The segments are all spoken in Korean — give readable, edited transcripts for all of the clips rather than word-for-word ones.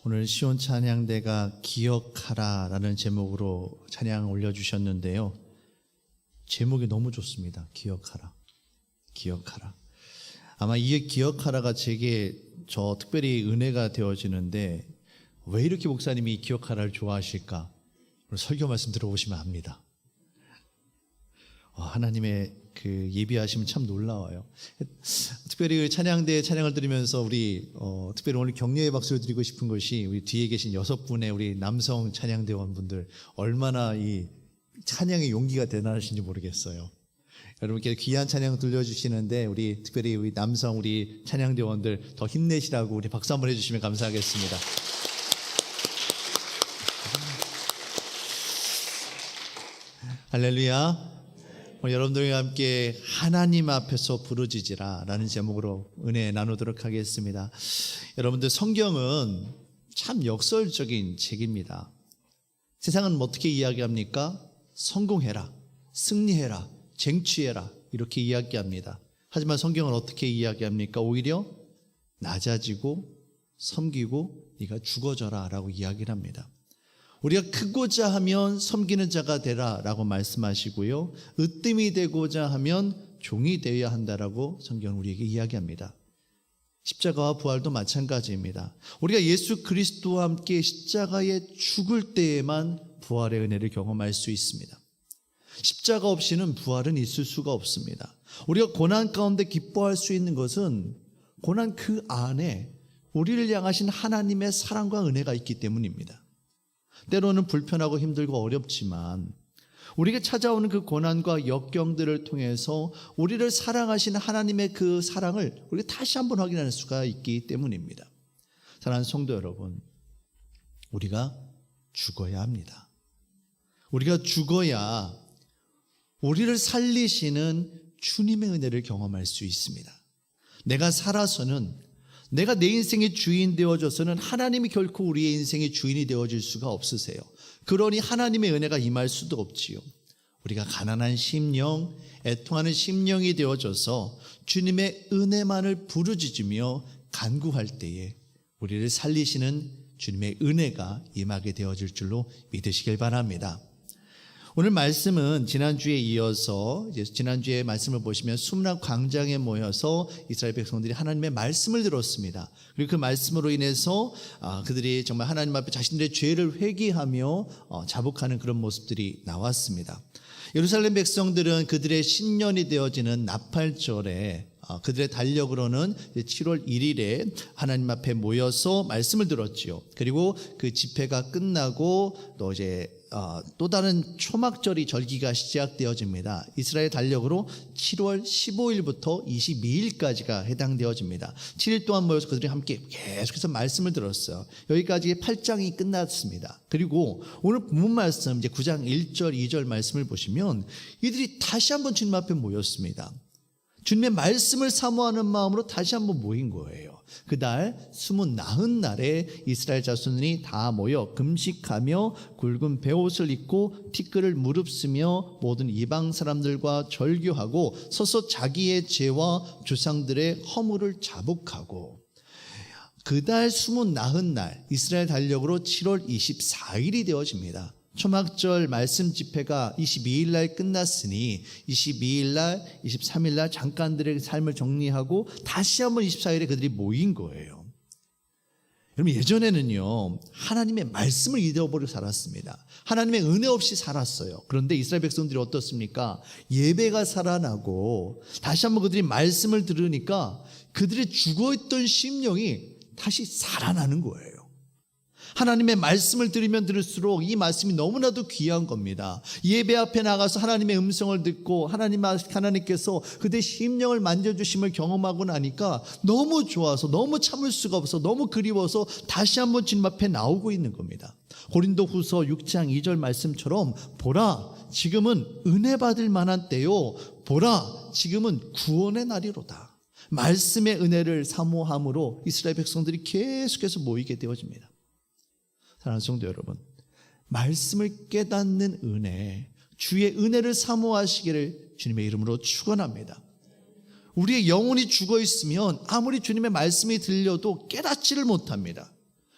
오늘 시온 찬양대가 기억하라라는 제목으로 찬양 올려주셨는데요. 제목이 너무 좋습니다. 기억하라. 기억하라. 아마 이 기억하라가 제게 특별히 은혜가 되어지는데 왜 이렇게 목사님이 기억하라를 좋아하실까? 오늘 설교 말씀 들어보시면 압니다. 하나님의 그 예비하심은 참 놀라워요. 특별히 찬양대 찬양을 들으면서 우리 특별히 오늘 격려의 박수를 드리고 싶은 것이 우리 뒤에 계신 6분의 우리 남성 찬양대원분들 얼마나 이 찬양의 용기가 대단하신지 모르겠어요. 여러분께 귀한 찬양 들려주시는데 우리 특별히 우리 남성 우리 찬양대원들 더 힘내시라고 우리 박수 한번 해주시면 감사하겠습니다. 할렐루야. 여러분들과 함께 하나님 앞에서 부르짖으라 라는 제목으로 은혜 나누도록 하겠습니다. 여러분들 성경은 참 역설적인 책입니다. 세상은 어떻게 이야기합니까? 성공해라, 승리해라, 쟁취해라 이렇게 이야기합니다. 하지만 성경은 어떻게 이야기합니까? 오히려 낮아지고 섬기고 네가 죽어져라 라고 이야기를 합니다. 우리가 크고자 하면 섬기는 자가 되라 라고 말씀하시고요, 으뜸이 되고자 하면 종이 되어야 한다라고 성경은 우리에게 이야기합니다. 십자가와 부활도 마찬가지입니다. 우리가 예수 그리스도와 함께 십자가에 죽을 때에만 부활의 은혜를 경험할 수 있습니다. 십자가 없이는 부활은 있을 수가 없습니다. 우리가 고난 가운데 기뻐할 수 있는 것은 고난 그 안에 우리를 향하신 하나님의 사랑과 은혜가 있기 때문입니다. 때로는 불편하고 힘들고 어렵지만 우리가 찾아오는 그 고난과 역경들을 통해서 우리를 사랑하시는 하나님의 그 사랑을 우리가 다시 한번 확인할 수가 있기 때문입니다. 사랑하는 성도 여러분, 우리가 죽어야 합니다. 우리가 죽어야 우리를 살리시는 주님의 은혜를 경험할 수 있습니다. 내가 살아서는, 내가 내 인생의 주인 되어져서는 하나님이 결코 우리의 인생의 주인이 되어질 수가 없으세요. 그러니 하나님의 은혜가 임할 수도 없지요. 우리가 가난한 심령, 애통하는 심령이 되어져서 주님의 은혜만을 부르짖으며 간구할 때에 우리를 살리시는 주님의 은혜가 임하게 되어질 줄로 믿으시길 바랍니다. 오늘 말씀은 지난주에 이어서 지난주에 말씀을 보시면 수문학 광장에 모여서 이스라엘 백성들이 하나님의 말씀을 들었습니다. 그리고 그 말씀으로 인해서 그들이 정말 하나님 앞에 자신들의 죄를 회개하며 자복하는 그런 모습들이 나왔습니다. 예루살렘 백성들은 그들의 신년이 되어지는 나팔절에 그들의 달력으로는 7월 1일에 하나님 앞에 모여서 말씀을 들었지요. 그리고 그 집회가 끝나고 또 다른 초막절이 절기가 시작되어집니다. 이스라엘 달력으로 7월 15일부터 22일까지가 해당되어집니다. 7일 동안 모여서 그들이 함께 계속해서 말씀을 들었어요. 여기까지 8장이 끝났습니다. 그리고 오늘 본문 말씀 이제 9장 1절 2절 말씀을 보시면 이들이 다시 한번 주님 앞에 모였습니다. 주님의 말씀을 사모하는 마음으로 다시 한번 모인 거예요. 그날 29날에 이스라엘 자손이 다 모여 금식하며 굵은 베옷을 입고 티끌을 무릅쓰며 모든 이방 사람들과 절규하고 서서 자기의 죄와 조상들의 허물을 자복하고, 그달 29날 이스라엘 달력으로 7월 24일이 되어집니다. 초막절 말씀 집회가 22일 날 끝났으니 22일 날, 23일 날 잠깐들의 삶을 정리하고 다시 한번 24일에 그들이 모인 거예요. 여러분, 예전에는요 하나님의 말씀을 잊어버리고 살았습니다. 하나님의 은혜 없이 살았어요. 그런데 이스라엘 백성들이 어떻습니까? 예배가 살아나고 다시 한번 그들이 말씀을 들으니까 그들의 죽어있던 심령이 다시 살아나는 거예요. 하나님의 말씀을 들으면 들을수록 이 말씀이 너무나도 귀한 겁니다. 예배 앞에 나가서 하나님의 음성을 듣고 하나님께서 그들의 심령을 만져주심을 경험하고 나니까 너무 좋아서, 너무 참을 수가 없어, 너무 그리워서 다시 한번 주님 앞에 나오고 있는 겁니다. 고린도후서 6장 2절 말씀처럼 보라 지금은 은혜 받을 만한 때요, 보라 지금은 구원의 날이로다. 말씀의 은혜를 사모함으로 이스라엘 백성들이 계속해서 모이게 되어집니다. 사랑하는 성도 여러분, 말씀을 깨닫는 은혜, 주의 은혜를 사모하시기를 주님의 이름으로 축원합니다. 우리의 영혼이 죽어 있으면 아무리 주님의 말씀이 들려도 깨닫지를 못합니다.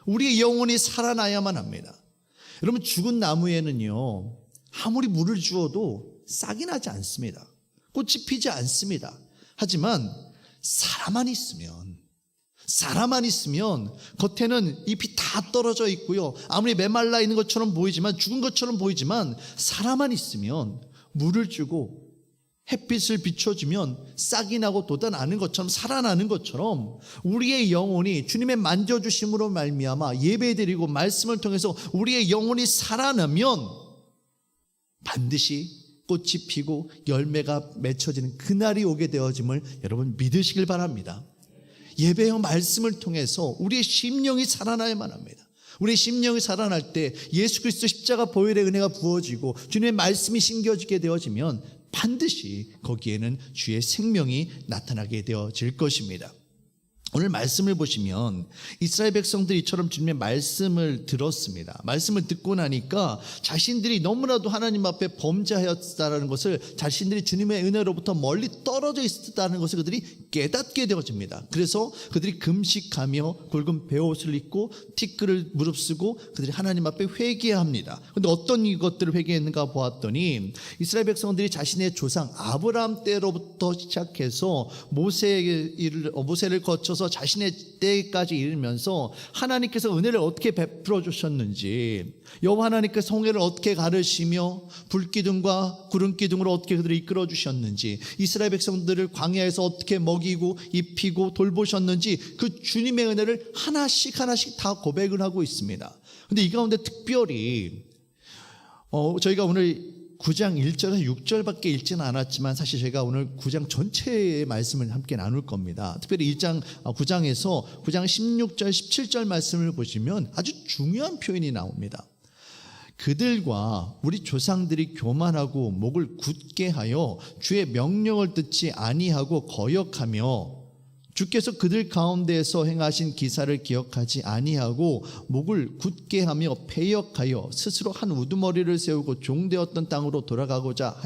우리의 영혼이 살아나야만 합니다. 여러분, 죽은 나무에는요, 아무리 물을 주어도 싹이 나지 않습니다. 꽃이 피지 않습니다. 하지만 사람만 있으면 겉에는 잎이 다 떨어져 있고요, 아무리 메말라 있는 것처럼 보이지만, 죽은 것처럼 보이지만, 사람만 있으면 물을 주고 햇빛을 비춰주면 싹이 나고 돋아나는 것처럼, 살아나는 것처럼 우리의 영혼이 주님의 만져주심으로 말미암아 예배드리고 말씀을 통해서 우리의 영혼이 살아나면 반드시 꽃이 피고 열매가 맺혀지는 그날이 오게 되어짐을 여러분 믿으시길 바랍니다. 예배와 말씀을 통해서 우리의 심령이 살아나야만 합니다. 우리의 심령이 살아날 때 예수 그리스도 십자가 보혈의 은혜가 부어지고 주님의 말씀이 심겨지게 되어지면 반드시 거기에는 주의 생명이 나타나게 되어질 것입니다. 오늘 말씀을 보시면 이스라엘 백성들이 이처럼 주님의 말씀을 들었습니다. 말씀을 듣고 나니까 자신들이 너무나도 하나님 앞에 범죄하였다는 것을, 자신들이 주님의 은혜로부터 멀리 떨어져 있었다는 것을 그들이 깨닫게 되어집니다. 그래서 그들이 금식하며 굵은 베옷을 입고 티끌을 무릅쓰고 그들이 하나님 앞에 회개합니다. 그런데 어떤 이것들을 회개했는가 보았더니 이스라엘 백성들이 자신의 조상 아브라함 때로부터 시작해서 모세를 거쳐서 자신의 때까지 이르면서 하나님께서 은혜를 어떻게 베풀어 주셨는지, 여호와 하나님께서 홍해를 어떻게 가르시며 불기둥과 구름기둥으로 어떻게 그들을 이끌어 주셨는지, 이스라엘 백성들을 광야에서 어떻게 먹이고 입히고 돌보셨는지, 그 주님의 은혜를 하나씩 다 고백을 하고 있습니다. 그런데 이 가운데 특별히 저희가 오늘 9장 1절에서 6절밖에 읽지는 않았지만 사실 제가 오늘 9장 전체의 말씀을 함께 나눌 겁니다. 특별히 9장에서 9장 16절 17절 말씀을 보시면 아주 중요한 표현이 나옵니다. 그들과 우리 조상들이 교만하고 목을 굳게 하여 주의 명령을 듣지 아니하고 거역하며 주께서 그들 가운데에서 행하신 기사를 기억하지 아니하고 목을 굳게 하며 패역하여 스스로 한 우두머리를 세우고 종되었던 땅으로 돌아가고자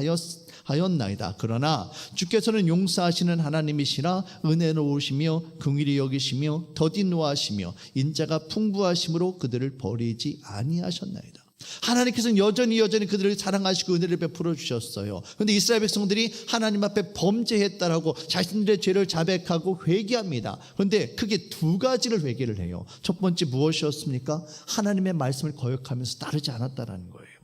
하였나이다. 그러나 주께서는 용서하시는 하나님이시라 은혜로우시며 긍휼히 여기시며 더디 노하시며 인자가 풍부하심으로 그들을 버리지 아니하셨나이다. 하나님께서는 여전히 그들을 사랑하시고 은혜를 베풀어 주셨어요. 그런데 이스라엘 백성들이 하나님 앞에 범죄했다라고 자신들의 죄를 자백하고 회개합니다. 그런데 크게 두 가지를 회개를 해요. 첫 번째 무엇이었습니까? 하나님의 말씀을 거역하면서 따르지 않았다라는 거예요.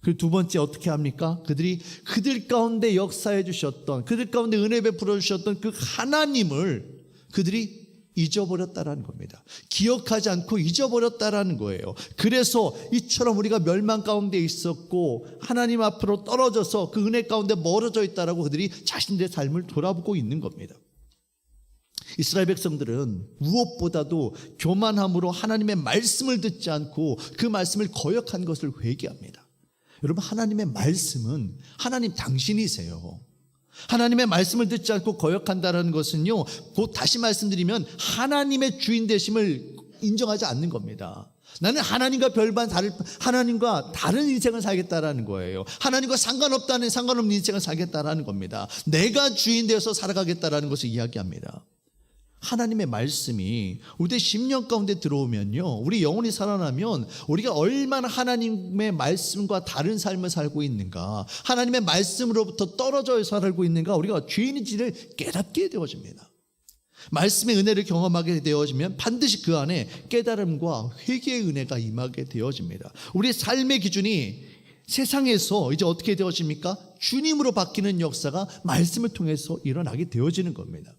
그리고 두 번째 어떻게 합니까? 그들 가운데 역사해 주셨던, 그들 가운데 은혜 베풀어 주셨던 그 하나님을 그들이 잊어버렸다라는 겁니다. 기억하지 않고 잊어버렸다라는 거예요. 그래서 이처럼 우리가 멸망 가운데 있었고 하나님 앞으로 떨어져서 그 은혜 가운데 멀어져 있다라고 그들이 자신들의 삶을 돌아보고 있는 겁니다. 이스라엘 백성들은 무엇보다도 교만함으로 하나님의 말씀을 듣지 않고 그 말씀을 거역한 것을 회개합니다. 여러분, 하나님의 말씀은 하나님 당신이세요. 하나님의 말씀을 듣지 않고 거역한다는 것은요, 곧 다시 말씀드리면 하나님의 주인 되심을 인정하지 않는 겁니다. 나는 하나님과 하나님과 다른 인생을 살겠다라는 거예요. 하나님과 상관없는 인생을 살겠다라는 겁니다. 내가 주인 되어서 살아가겠다라는 것을 이야기합니다. 하나님의 말씀이 우리의 심령 가운데 들어오면요, 우리 영혼이 살아나면 우리가 얼마나 하나님의 말씀과 다른 삶을 살고 있는가, 하나님의 말씀으로부터 떨어져 살고 있는가, 우리가 죄인인지를 깨닫게 되어집니다. 말씀의 은혜를 경험하게 되어지면 반드시 그 안에 깨달음과 회개의 은혜가 임하게 되어집니다. 우리의 삶의 기준이 세상에서 이제 어떻게 되어집니까? 주님으로 바뀌는 역사가 말씀을 통해서 일어나게 되어지는 겁니다.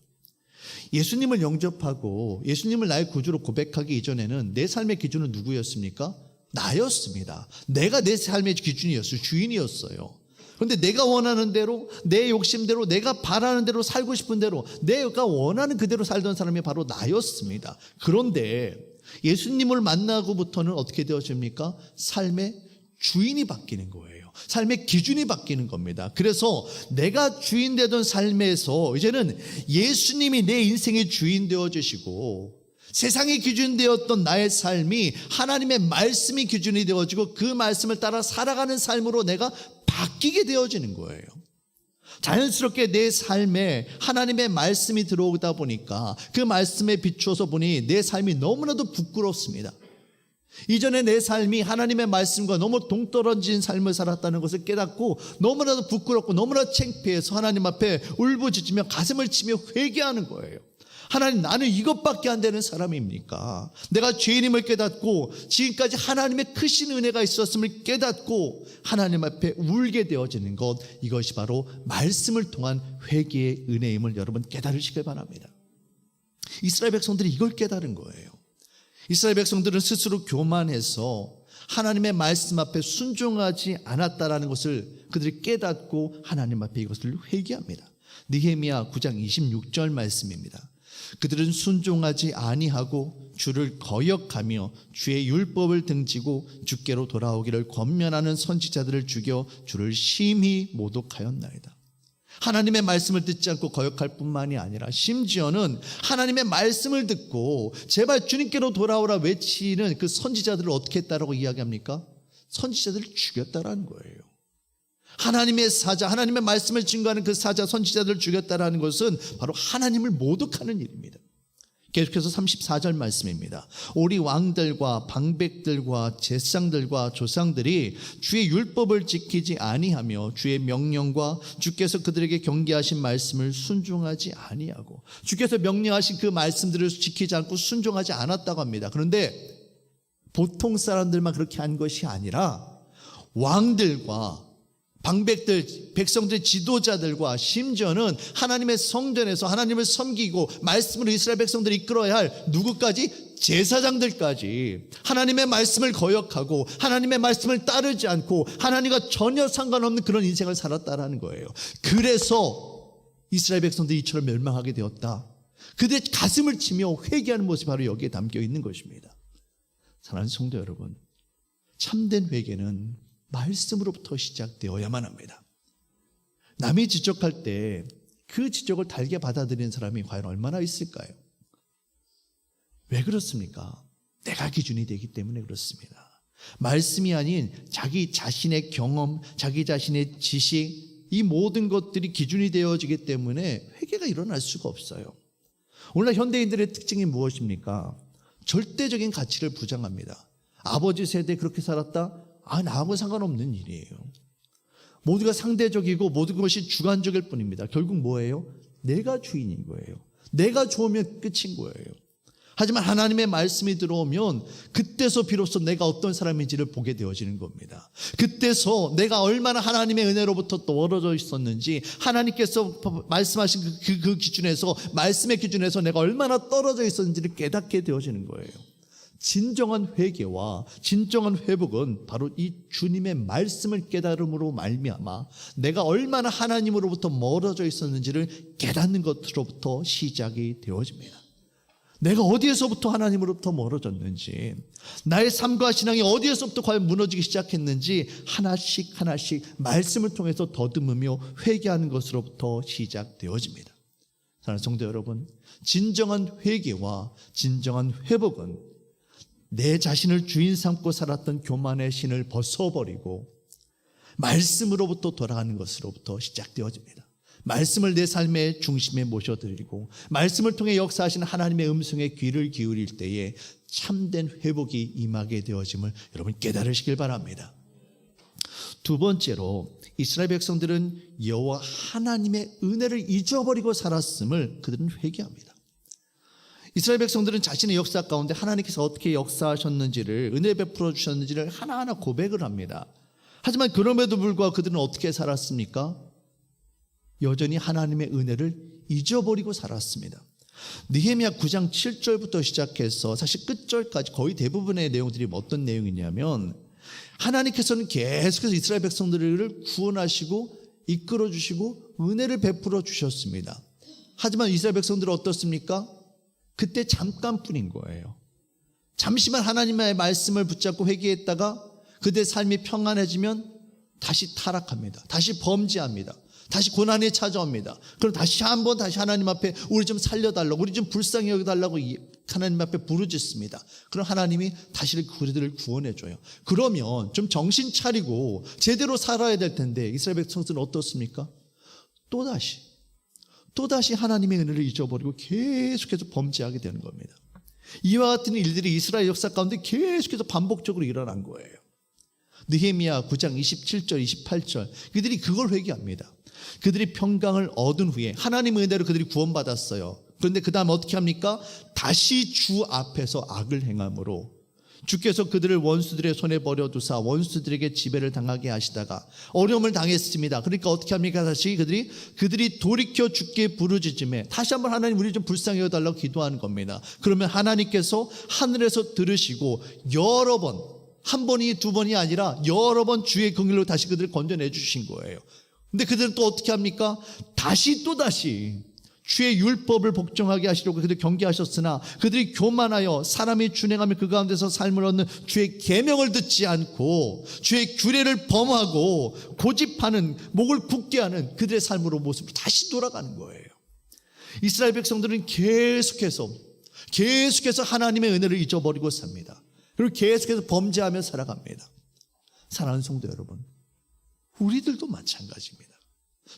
예수님을 영접하고 예수님을 나의 구주로 고백하기 이전에는 내 삶의 기준은 누구였습니까? 나였습니다. 내가 내 삶의 기준이었어요. 주인이었어요. 그런데 내가 원하는 대로, 내 욕심대로, 내가 바라는 대로, 살고 싶은 대로, 내가 원하는 그대로 살던 사람이 바로 나였습니다. 그런데 예수님을 만나고부터는 어떻게 되어집니까? 삶의 주인이 바뀌는 거예요. 삶의 기준이 바뀌는 겁니다. 그래서 내가 주인 되던 삶에서 이제는 예수님이 내 인생의 주인 되어주시고, 세상의 기준 되었던 나의 삶이 하나님의 말씀이 기준이 되어지고 그 말씀을 따라 살아가는 삶으로 내가 바뀌게 되어지는 거예요. 자연스럽게 내 삶에 하나님의 말씀이 들어오다 보니까 그 말씀에 비추어서 보니 내 삶이 너무나도 부끄럽습니다. 이전에 내 삶이 하나님의 말씀과 너무 동떨어진 삶을 살았다는 것을 깨닫고 너무나도 부끄럽고 너무나 창피해서 하나님 앞에 울부짖으며 가슴을 치며 회개하는 거예요. 하나님, 나는 이것밖에 안 되는 사람입니까? 내가 죄인임을 깨닫고 지금까지 하나님의 크신 은혜가 있었음을 깨닫고 하나님 앞에 울게 되어지는 것, 이것이 바로 말씀을 통한 회개의 은혜임을 여러분 깨달으시길 바랍니다. 이스라엘 백성들이 이걸 깨달은 거예요. 이스라엘 백성들은 스스로 교만해서 하나님의 말씀 앞에 순종하지 않았다라는 것을 그들이 깨닫고 하나님 앞에 이것을 회개합니다. 느헤미야 9장 26절 말씀입니다. 그들은 순종하지 아니하고 주를 거역하며 주의 율법을 등지고 주께로 돌아오기를 권면하는 선지자들을 죽여 주를 심히 모독하였나이다. 하나님의 말씀을 듣지 않고 거역할 뿐만이 아니라 심지어는 하나님의 말씀을 듣고 제발 주님께로 돌아오라 외치는 그 선지자들을 어떻게 했다라고 이야기합니까? 선지자들을 죽였다라는 거예요. 하나님의 사자, 하나님의 말씀을 증거하는 그 사자, 선지자들을 죽였다라는 것은 바로 하나님을 모독하는 일입니다. 계속해서 34절 말씀입니다. 우리 왕들과 방백들과 제상들과 조상들이 주의 율법을 지키지 아니하며 주의 명령과 주께서 그들에게 경계하신 말씀을 순종하지 아니하고, 주께서 명령하신 그 말씀들을 지키지 않고 순종하지 않았다고 합니다. 그런데 보통 사람들만 그렇게 한 것이 아니라 왕들과 방백들, 백성들의 지도자들과 심지어는 하나님의 성전에서 하나님을 섬기고 말씀으로 이스라엘 백성들을 이끌어야 할 누구까지? 제사장들까지 하나님의 말씀을 거역하고 하나님의 말씀을 따르지 않고 하나님과 전혀 상관없는 그런 인생을 살았다라는 거예요. 그래서 이스라엘 백성들이 이처럼 멸망하게 되었다. 그들의 가슴을 치며 회개하는 모습이 바로 여기에 담겨 있는 것입니다. 사랑하는 성도 여러분, 참된 회개는 말씀으로부터 시작되어야만 합니다. 남이 지적할 때 그 지적을 달게 받아들이는 사람이 과연 얼마나 있을까요? 왜 그렇습니까? 내가 기준이 되기 때문에 그렇습니다. 말씀이 아닌 자기 자신의 경험, 자기 자신의 지식, 이 모든 것들이 기준이 되어지기 때문에 회개가 일어날 수가 없어요. 오늘날 현대인들의 특징이 무엇입니까? 절대적인 가치를 부정합니다. 아버지 세대에 그렇게 살았다? 나하고 상관없는 일이에요. 모두가 상대적이고 모든 것이 주관적일 뿐입니다. 결국 뭐예요? 내가 주인인 거예요. 내가 좋으면 끝인 거예요. 하지만 하나님의 말씀이 들어오면 그때서 비로소 내가 어떤 사람인지를 보게 되어지는 겁니다. 그때서 내가 얼마나 하나님의 은혜로부터 떨어져 있었는지, 하나님께서 말씀하신 그 기준에서, 말씀의 기준에서 내가 얼마나 떨어져 있었는지를 깨닫게 되어지는 거예요. 진정한 회개와 진정한 회복은 바로 이 주님의 말씀을 깨달음으로 말미암아 내가 얼마나 하나님으로부터 멀어져 있었는지를 깨닫는 것으로부터 시작이 되어집니다. 내가 어디에서부터 하나님으로부터 멀어졌는지, 나의 삶과 신앙이 어디에서부터 과연 무너지기 시작했는지 하나씩 하나씩 말씀을 통해서 더듬으며 회개하는 것으로부터 시작되어집니다. 사랑하는 성도 여러분, 진정한 회개와 진정한 회복은 내 자신을 주인 삼고 살았던 교만의 신을 벗어버리고 말씀으로부터 돌아가는 것으로부터 시작되어집니다. 말씀을 내 삶의 중심에 모셔드리고 말씀을 통해 역사하시는 하나님의 음성에 귀를 기울일 때에 참된 회복이 임하게 되어짐을 여러분 깨달으시길 바랍니다. 두 번째로, 이스라엘 백성들은 여호와 하나님의 은혜를 잊어버리고 살았음을 그들은 회개합니다. 이스라엘 백성들은 자신의 역사 가운데 하나님께서 어떻게 역사하셨는지를, 은혜 베풀어 주셨는지를 하나하나 고백을 합니다. 하지만 그럼에도 불구하고 그들은 어떻게 살았습니까? 여전히 하나님의 은혜를 잊어버리고 살았습니다. 느헤미야 9장 7절부터 시작해서 사실 끝절까지 거의 대부분의 내용들이 어떤 내용이냐면, 하나님께서는 계속해서 이스라엘 백성들을 구원하시고 이끌어 주시고 은혜를 베풀어 주셨습니다. 하지만 이스라엘 백성들은 어떻습니까? 그때 잠깐뿐인 거예요. 잠시만 하나님의 말씀을 붙잡고 회개했다가 그들의 삶이 평안해지면 다시 타락합니다. 다시 범죄합니다. 다시 고난이 찾아옵니다. 그럼 다시 하나님 앞에 우리 좀 살려달라고, 우리 좀 불쌍히 여겨달라고 하나님 앞에 부르짖습니다. 그럼 하나님이 다시 그들을 구원해줘요. 그러면 좀 정신 차리고 제대로 살아야 될 텐데 이스라엘 백성들은 어떻습니까? 또다시 하나님의 은혜를 잊어버리고 계속해서 범죄하게 되는 겁니다. 이와 같은 일들이 이스라엘 역사 가운데 계속해서 반복적으로 일어난 거예요. 느헤미야 9장 27절 28절 그들이 그걸 회개합니다. 그들이 평강을 얻은 후에 하나님의 은혜로 그들이 구원받았어요. 그런데 그 다음 어떻게 합니까? 다시 주 앞에서 악을 행함으로 주께서 그들을 원수들의 손에 버려두사 원수들에게 지배를 당하게 하시다가 어려움을 당했습니다. 그러니까 어떻게 합니까? 다시 그들이 돌이켜 주께 부르짖음에 다시 한번 하나님 우리 좀 불쌍히 여달라고 기도하는 겁니다. 그러면 하나님께서 하늘에서 들으시고 여러 번, 한 번이 두 번이 아니라 여러 번 주의 긍휼로 다시 그들을 건져내 주신 거예요. 근데 그들은 또 어떻게 합니까? 또다시 주의 율법을 복종하게 하시려고 그들이 경계하셨으나 그들이 교만하여 사람이 준행하며 그 가운데서 삶을 얻는 주의 계명을 듣지 않고 주의 규례를 범하고 고집하는 목을 굳게 하는 그들의 삶으로 모습으로 다시 돌아가는 거예요. 이스라엘 백성들은 계속해서 하나님의 은혜를 잊어버리고 삽니다. 그리고 계속해서 범죄하며 살아갑니다. 사랑하는 성도 여러분, 우리들도 마찬가지입니다.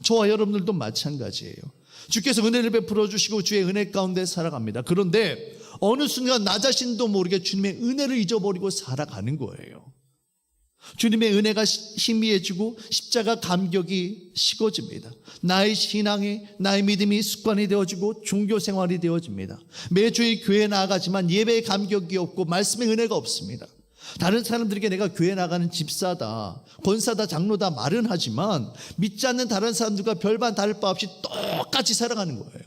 저와 여러분들도 마찬가지예요. 주께서 은혜를 베풀어 주시고 주의 은혜 가운데 살아갑니다. 그런데 어느 순간 나 자신도 모르게 주님의 은혜를 잊어버리고 살아가는 거예요. 주님의 은혜가 희미해지고 십자가 감격이 식어집니다. 나의 신앙이, 나의 믿음이 습관이 되어지고 종교 생활이 되어집니다. 매주일 교회에 나아가지만 예배의 감격이 없고 말씀의 은혜가 없습니다. 다른 사람들에게 내가 교회 나가는 집사다, 권사다, 장로다 말은 하지만 믿지 않는 다른 사람들과 별반 다를 바 없이 똑같이 살아가는 거예요.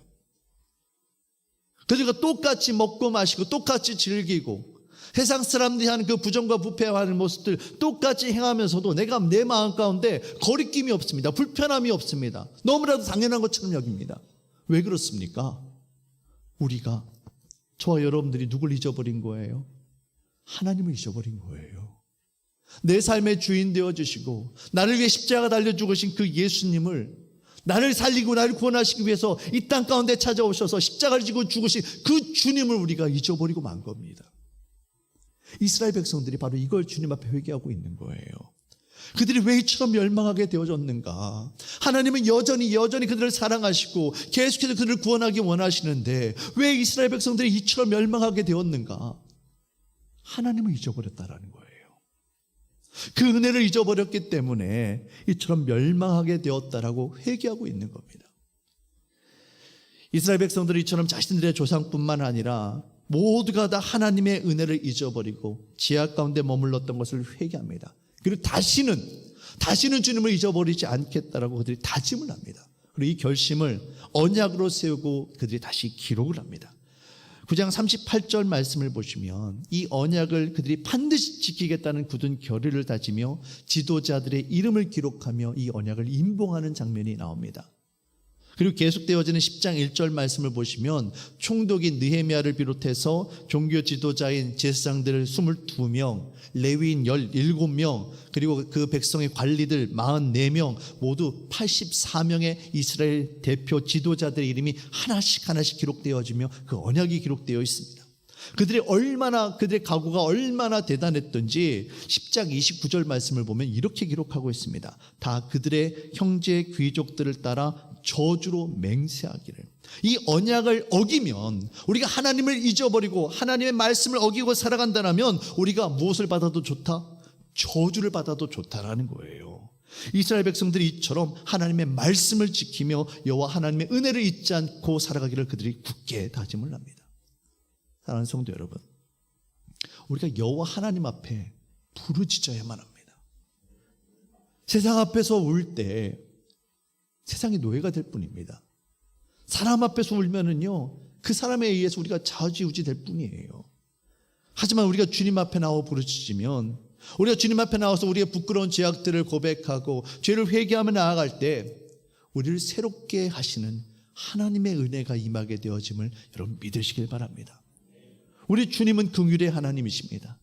그들과 똑같이 먹고 마시고 똑같이 즐기고 세상 사람들이 하는 그 부정과 부패하는 모습들 똑같이 행하면서도 내가 내 마음 가운데 거리낌이 없습니다. 불편함이 없습니다. 너무나도 당연한 것처럼 여깁니다. 왜 그렇습니까? 우리가, 저와 여러분들이 누굴 잊어버린 거예요? 하나님을 잊어버린 거예요. 내 삶의 주인 되어주시고 나를 위해 십자가 달려 죽으신 그 예수님을, 나를 살리고 나를 구원하시기 위해서 이 땅 가운데 찾아오셔서 십자가를 지고 죽으신 그 주님을 우리가 잊어버리고 만 겁니다. 이스라엘 백성들이 바로 이걸 주님 앞에 회개하고 있는 거예요. 그들이 왜 이처럼 멸망하게 되어졌는가? 하나님은 여전히 그들을 사랑하시고 계속해서 그들을 구원하기 원하시는데 왜 이스라엘 백성들이 이처럼 멸망하게 되었는가? 하나님을 잊어버렸다라는 거예요. 그 은혜를 잊어버렸기 때문에 이처럼 멸망하게 되었다라고 회개하고 있는 겁니다. 이스라엘 백성들이 이처럼 자신들의 조상뿐만 아니라 모두가 다 하나님의 은혜를 잊어버리고 지하 가운데 머물렀던 것을 회개합니다. 그리고 다시는 주님을 잊어버리지 않겠다라고 그들이 다짐을 합니다. 그리고 이 결심을 언약으로 세우고 그들이 다시 기록을 합니다. 9장 38절 말씀을 보시면 이 언약을 그들이 반드시 지키겠다는 굳은 결의를 다지며 지도자들의 이름을 기록하며 이 언약을 임봉하는 장면이 나옵니다. 그리고 계속되어지는 10장 1절 말씀을 보시면 총독인 느헤미야를 비롯해서 종교 지도자인 제사장들 22명, 레위인 17명, 그리고 그 백성의 관리들 44명, 모두 84명의 이스라엘 대표 지도자들의 이름이 하나씩 기록되어지며 그 언약이 기록되어 있습니다. 그들의 각오가 얼마나 대단했던지 10장 29절 말씀을 보면 이렇게 기록하고 있습니다. 다 그들의 형제 귀족들을 따라 저주로 맹세하기를. 이 언약을 어기면, 우리가 하나님을 잊어버리고 하나님의 말씀을 어기고 살아간다면 우리가 무엇을 받아도 좋다? 저주를 받아도 좋다라는 거예요. 이스라엘 백성들이 이처럼 하나님의 말씀을 지키며 여호와 하나님의 은혜를 잊지 않고 살아가기를 그들이 굳게 다짐을 합니다. 사랑하는 성도 여러분, 우리가 여호와 하나님 앞에 부르짖어야만 합니다. 세상 앞에서 울 때 세상의 노예가 될 뿐입니다. 사람 앞에서 울면은요, 그 사람에 의해서 우리가 좌지우지 될 뿐이에요. 하지만 우리가 주님 앞에 나와 부르짖으면, 우리가 주님 앞에 나와서 우리의 부끄러운 죄악들을 고백하고 죄를 회개하며 나아갈 때 우리를 새롭게 하시는 하나님의 은혜가 임하게 되어짐을 여러분 믿으시길 바랍니다. 우리 주님은 긍휼의 하나님이십니다.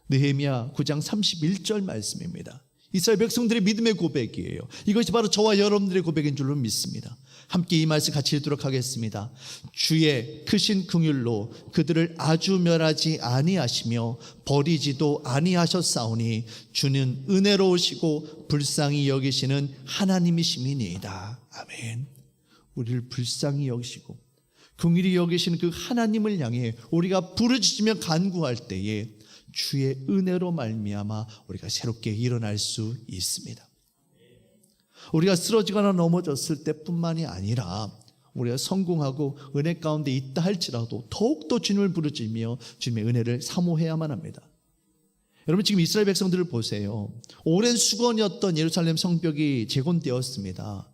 느헤미야 9장 31절 말씀입니다. 이스라엘 백성들의 믿음의 고백이에요. 이것이 바로 저와 여러분들의 고백인 줄로 믿습니다. 함께 이 말씀 같이 읽도록 하겠습니다. 주의 크신 긍휼로 그들을 아주 멸하지 아니하시며 버리지도 아니하셨사오니 주는 은혜로우시고 불쌍히 여기시는 하나님이심이니이다. 아멘. 우리를 불쌍히 여기시고 긍휼히 여기시는 그 하나님을 향해 우리가 부르짖으며 간구할 때에 주의 은혜로 말미암아 우리가 새롭게 일어날 수 있습니다. 우리가 쓰러지거나 넘어졌을 때뿐만이 아니라 우리가 성공하고 은혜 가운데 있다 할지라도 더욱더 주님을 부르짖으며 주님의 은혜를 사모해야만 합니다. 여러분, 지금 이스라엘 백성들을 보세요. 오랜 수건이었던 예루살렘 성벽이 재건되었습니다.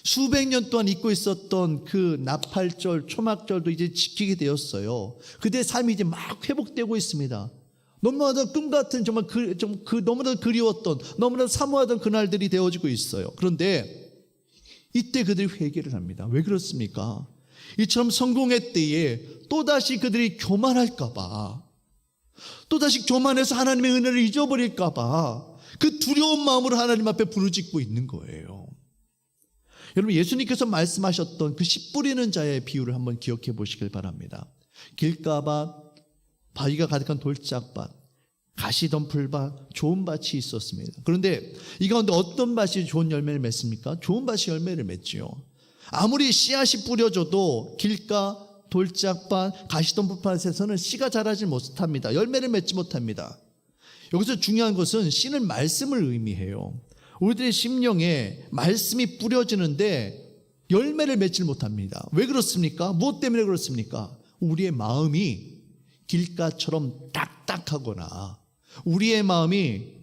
수백 년 동안 잊고 있었던 그 나팔절, 초막절도 이제 지키게 되었어요. 그들의 삶이 이제 막 회복되고 있습니다. 너무나도 꿈같은 정말 너무나도 그리웠던, 너무나도 사모하던 그날들이 되어지고 있어요. 그런데 이때 그들이 회개를 합니다. 왜 그렇습니까? 이처럼 성공의 때에 또다시 그들이 교만할까봐, 또다시 교만해서 하나님의 은혜를 잊어버릴까봐 그 두려운 마음으로 하나님 앞에 부르짖고 있는 거예요. 여러분, 예수님께서 말씀하셨던 그 씨 뿌리는 자의 비유를 한번 기억해 보시길 바랍니다. 길가밭, 바위가 가득한 돌짝밭, 가시덤불밭, 좋은 밭이 있었습니다. 그런데 이 가운데 어떤 밭이 좋은 열매를 맺습니까? 좋은 밭이 열매를 맺지요. 아무리 씨앗이 뿌려져도 길가, 돌짝밭, 가시덤불밭에서는 씨가 자라지 못합니다. 열매를 맺지 못합니다. 여기서 중요한 것은 씨는 말씀을 의미해요. 우리들의 심령에 말씀이 뿌려지는데 열매를 맺지 못합니다. 왜 그렇습니까? 무엇 때문에 그렇습니까? 우리의 마음이 길가처럼 딱딱하거나 우리의 마음이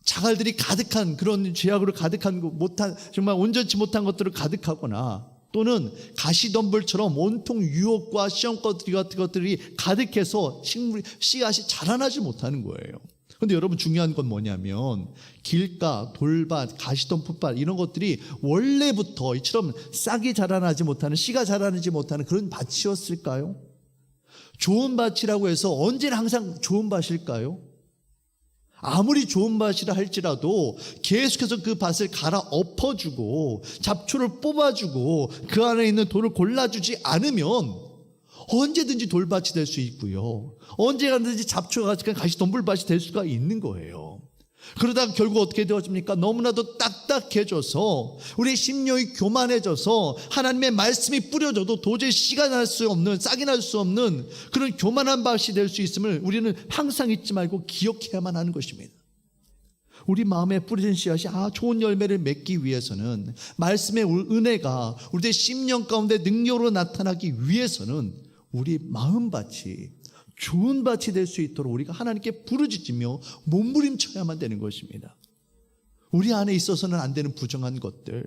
자갈들이 가득한 그런 죄악으로 가득한 못한, 정말 온전치 못한 것들을 가득하거나 또는 가시덤불처럼 온통 유혹과 시험 것들이 같은 것들이 가득해서 씨앗이 자라나지 못하는 거예요. 그런데 여러분, 중요한 건 뭐냐면 길가, 돌밭, 가시덤불밭 이런 것들이 원래부터 이처럼 싹이 자라나지 못하는, 씨가 자라나지 못하는 그런 밭이었을까요? 좋은 밭이라고 해서 언제나 항상 좋은 밭일까요? 아무리 좋은 밭이라 할지라도 계속해서 그 밭을 갈아 엎어주고 잡초를 뽑아주고 그 안에 있는 돌을 골라주지 않으면 언제든지 돌밭이 될 수 있고요, 언제든지 잡초가 가득한 가시덤불밭이 될 수가 있는 거예요. 그러다가 결국 어떻게 되어집니까? 너무나도 딱딱해져서 우리의 심령이 교만해져서 하나님의 말씀이 뿌려져도 도저히 씨가 날 수 없는, 싹이 날 수 없는 그런 교만한 밭이 될 수 있음을 우리는 항상 잊지 말고 기억해야만 하는 것입니다. 우리 마음에 뿌려진 씨앗이 좋은 열매를 맺기 위해서는, 말씀의 은혜가 우리의 심령 가운데 능력으로 나타나기 위해서는 우리 마음밭이 좋은 밭이 될 수 있도록 우리가 하나님께 부르짖으며 몸부림쳐야만 되는 것입니다. 우리 안에 있어서는 안 되는 부정한 것들,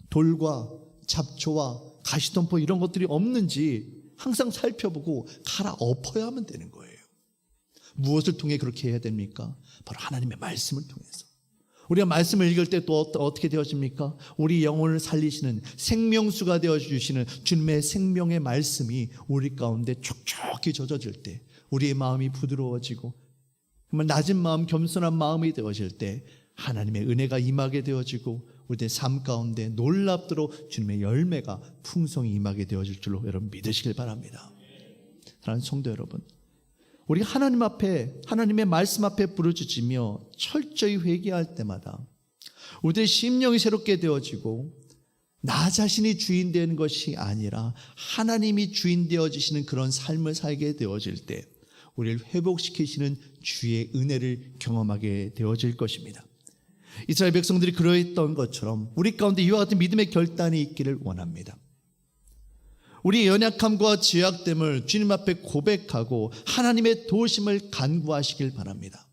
돌과 잡초와 가시덤불 이런 것들이 없는지 항상 살펴보고 갈아 엎어야만 되는 거예요. 무엇을 통해 그렇게 해야 됩니까? 바로 하나님의 말씀을 통해서. 우리가 말씀을 읽을 때 또 어떻게 되어집니까? 우리 영혼을 살리시는 생명수가 되어주시는 주님의 생명의 말씀이 우리 가운데 촉촉히 젖어질 때, 우리의 마음이 부드러워지고 정말 낮은 마음, 겸손한 마음이 되어질 때 하나님의 은혜가 임하게 되어지고 우리의 삶 가운데 놀랍도록 주님의 열매가 풍성히 임하게 되어질 줄로 여러분 믿으시길 바랍니다. 사랑하는 성도 여러분, 우리가 하나님 앞에, 하나님의 말씀 앞에 부르짖으며 철저히 회개할 때마다 우리의 심령이 새롭게 되어지고 나 자신이 주인 되는 것이 아니라 하나님이 주인 되어지시는 그런 삶을 살게 되어질 때 우리를 회복시키시는 주의 은혜를 경험하게 되어질 것입니다. 이스라엘 백성들이 그러했던 것처럼 우리 가운데 이와 같은 믿음의 결단이 있기를 원합니다. 우리의 연약함과 죄악됨을 주님 앞에 고백하고 하나님의 도우심을 간구하시길 바랍니다.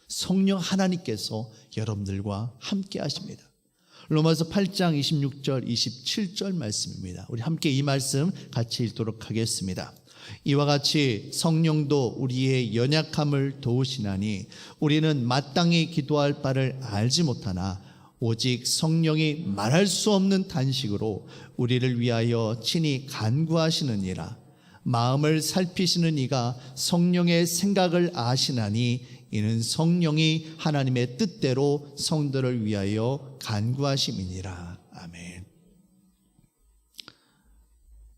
성령 하나님께서 여러분들과 함께 하십니다. 로마서 8장 26절 27절 말씀입니다. 우리 함께 이 말씀 같이 읽도록 하겠습니다. 이와 같이 성령도 우리의 연약함을 도우시나니 우리는 마땅히 기도할 바를 알지 못하나 오직 성령이 말할 수 없는 탄식으로 우리를 위하여 친히 간구하시느니라. 마음을 살피시는 이가 성령의 생각을 아시나니 이는 성령이 하나님의 뜻대로 성도를 위하여 간구하심이니라. 아멘.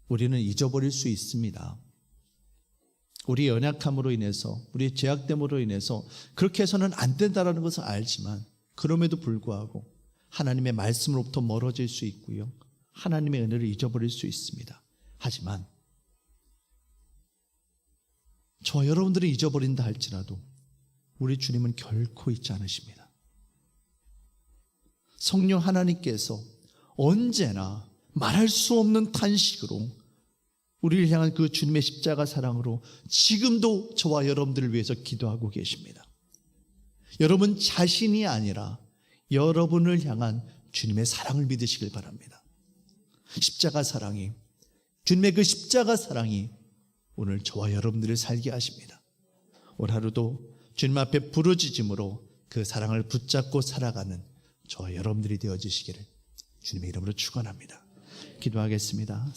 우리는 잊어버릴 수 있습니다. 우리 연약함으로 인해서, 우리 죄악됨으로 인해서 그렇게 해서는 안 된다는 것을 알지만 그럼에도 불구하고 하나님의 말씀으로부터 멀어질 수 있고요. 하나님의 은혜를 잊어버릴 수 있습니다. 하지만 저 여러분들이 잊어버린다 할지라도 우리 주님은 결코 잊지 않으십니다. 성령 하나님께서 언제나 말할 수 없는 탄식으로 우리를 향한 그 주님의 십자가 사랑으로 지금도 저와 여러분들을 위해서 기도하고 계십니다. 여러분 자신이 아니라 여러분을 향한 주님의 사랑을 믿으시길 바랍니다. 십자가 사랑이, 주님의 그 십자가 사랑이 오늘 저와 여러분들을 살게 하십니다. 오늘 하루도 주님 앞에 부르짖음으로 그 사랑을 붙잡고 살아가는 저와 여러분들이 되어주시기를 주님의 이름으로 축원합니다. 기도하겠습니다.